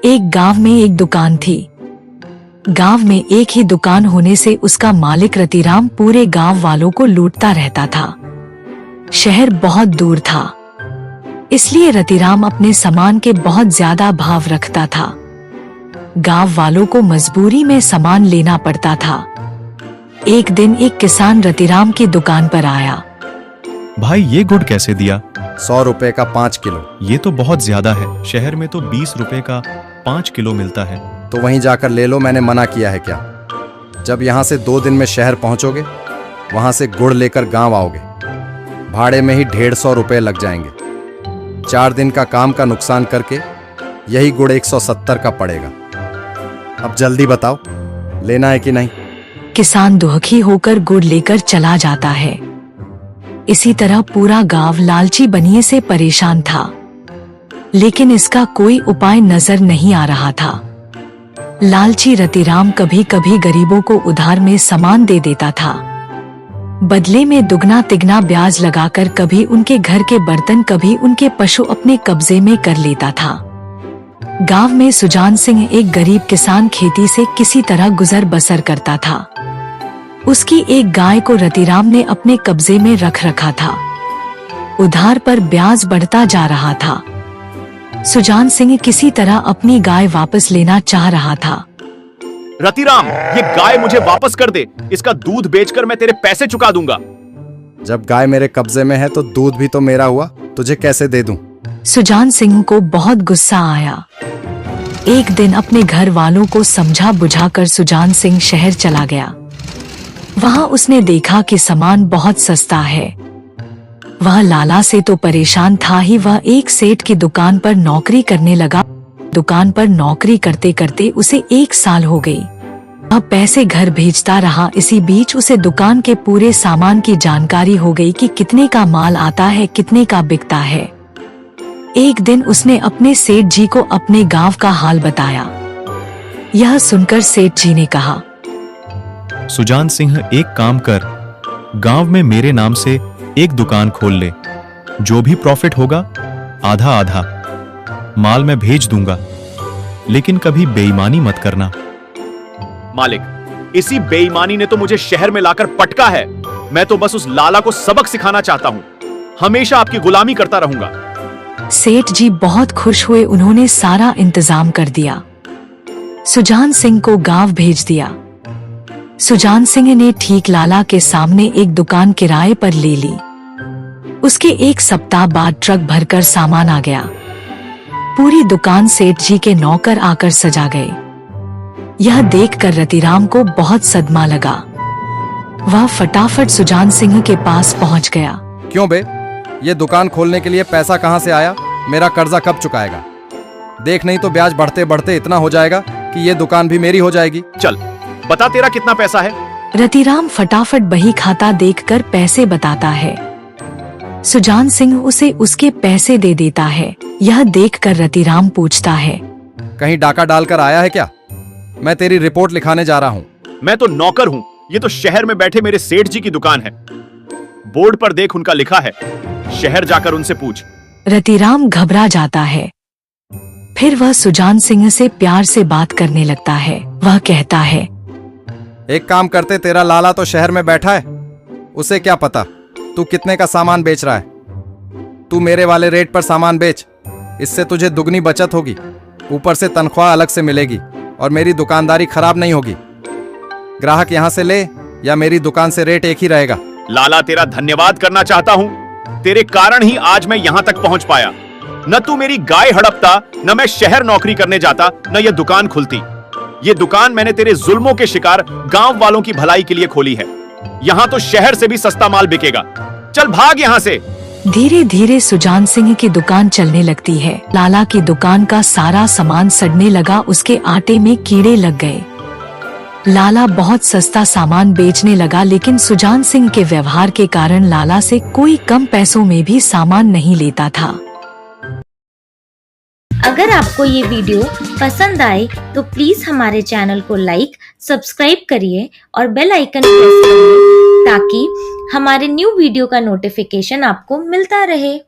एक गांव में एक दुकान थी। गांव में एक ही दुकान होने से उसका मालिक रतिराम पूरे गांव वालों को लूटता रहता था। शहर बहुत दूर था, इसलिए रतिराम अपने सामान के बहुत ज्यादा भाव रखता था। गांव वालों को मजबूरी में सामान लेना पड़ता था। एक दिन एक किसान रतिराम की दुकान पर आया। भाई ये गुड़ कैसे दिया? 100 रुपए का 5 किलो। ये तो बहुत ज्यादा है, शहर में तो 20 रुपए का 5 किलो मिलता है। तो वहीं जाकर ले लो, मैंने मना किया है क्या? जब यहाँ से 2 दिन में शहर पहुंचोगे, वहां से गुड़ लेकर गांव आओगे, भाड़े में ही 150 रुपए लग जाएंगे। 4 दिन का काम का नुकसान करके यही गुड़ 170 का पड़ेगा। अब जल्दी बताओ, लेना है कि नहीं? किसान दुखी होकर गुड़ लेकर चला जाता है। इसी तरह पूरा गांव लालची बनिए से परेशान था, लेकिन इसका कोई उपाय नजर नहीं आ रहा था। लालची रतिराम कभी कभी गरीबों को उधार में सामान दे देता था, बदले में दुगना तिगना ब्याज लगाकर कभी उनके घर के बर्तन कभी उनके पशु अपने कब्जे में कर लेता था। गांव में सुजान सिंह एक गरीब किसान खेती से किसी तरह गुजर बसर करता था। उसकी एक गाय को रतिराम ने अपने कब्जे में रख रखा था। उधार पर ब्याज बढ़ता जा रहा था। सुजान सिंह किसी तरह अपनी गाय वापस लेना चाह रहा था। रतिराम, ये गाय मुझे वापस कर दे, इसका दूध बेचकर मैं तेरे पैसे चुका दूंगा। जब गाय मेरे कब्जे में है तो दूध भी तो मेरा हुआ, तुझे कैसे दे दूं? सुजान सिंह को बहुत गुस्सा आया। एक दिन अपने घर वालों को समझा बुझाकर सुजान सिंह शहर चला गया। वहां उसने देखा कि सामान बहुत सस्ता है। वह लाला से तो परेशान था ही, वह एक सेठ की दुकान पर नौकरी करने लगा। दुकान पर नौकरी करते करते उसे 1 साल हो गई। वह पैसे घर भेजता रहा। इसी बीच उसे दुकान के पूरे सामान की जानकारी हो गई कि कितने का माल आता है, कितने का बिकता है। एक दिन उसने अपने सेठ जी को अपने गांव का हाल बताया। यह सुनकर सेठ जी ने कहा, सुजान सिंह, एक काम कर, गांव में मेरे नाम से एक दुकान खोल ले। जो भी प्रॉफिट होगा आधा आधा माल मैं भेज दूंगा, लेकिन कभी बेईमानी मत करना। मालिक, इसी बेईमानी ने तो मुझे शहर में लाकर पटका है। मैं तो बस उस लाला को सबक सिखाना चाहता हूँ। हमेशा आपकी गुलामी करता रहूंगा। सेठ जी बहुत खुश हुए। उन्होंने सारा इंतजाम कर दिया। सुजान सिंह को गांव भेज दिया। सुजान सिंह ने ठीक लाला के सामने एक दुकान किराए पर ले ली। उसके 1 सप्ताह बाद ट्रक भरकर सामान आ गया। पूरी दुकान सेठ जी के नौकर आकर सजा गए। यह देखकर रतिराम को बहुत सदमा लगा। वह फटाफट सुजान सिंह के पास पहुंच गया। क्यों बे, ये दुकान खोलने के लिए पैसा कहाँ से आया? मेरा कर्जा कब चुकाएगा? देख, नहीं तो ब्याज बढ़ते बढ़ते इतना हो जाएगा कि ये दुकान भी मेरी हो जाएगी। चल बता, तेरा कितना पैसा है? रतिराम फटाफट बही खाता देखकर पैसे बताता है। सुजान सिंह उसे उसके पैसे दे देता है। यह देखकर रतिराम पूछता है, कहीं डाका डालकर आया है क्या? मैं तेरी रिपोर्ट लिखाने जा रहा हूँ। मैं तो नौकर हूँ, ये तो शहर में बैठे मेरे सेठ जी की दुकान है। बोर्ड पर देख, उनका लिखा है। शहर जाकर उनसे पूछ। रतिराम घबरा जाता है। फिर वह सुजान सिंह से प्यार से बात करने लगता है। वह कहता है, एक काम करते, तेरा लाला तो शहर में बैठा है, उसे क्या पता तू कितने का सामान बेच रहा है। तू मेरे वाले रेट पर सामान बेच, इससे तुझे दुगनी बचत होगी, ऊपर से तनख्वाह अलग से मिलेगी और मेरी दुकानदारी खराब नहीं होगी। ग्राहक यहाँ से ले या मेरी दुकान से रेट एक ही रहेगा। लाला, तेरा धन्यवाद करना चाहता हूँ। तेरे कारण ही आज मैं यहाँ तक पहुँच पाया। न तू मेरी गाय हड़पता, न मैं शहर नौकरी करने जाता, न यह दुकान खुलती। ये दुकान मैंने तेरे जुल्मों के शिकार गांव वालों की भलाई के लिए खोली है। यहाँ तो शहर से भी सस्ता माल बिकेगा। चल भाग यहाँ से। धीरे धीरे सुजान सिंह की दुकान चलने लगती है। लाला की दुकान का सारा सामान सड़ने लगा। उसके आटे में कीड़े लग गए। लाला बहुत सस्ता सामान बेचने लगा, लेकिन सुजान सिंह के व्यवहार के कारण लाला से कोई कम पैसों में भी सामान नहीं लेता था। अगर आपको ये वीडियो पसंद आए तो प्लीज हमारे चैनल को लाइक, सब्सक्राइब करिए और बेल आइकन प्रेस करिए ताकि हमारे न्यू वीडियो का नोटिफिकेशन आपको मिलता रहे।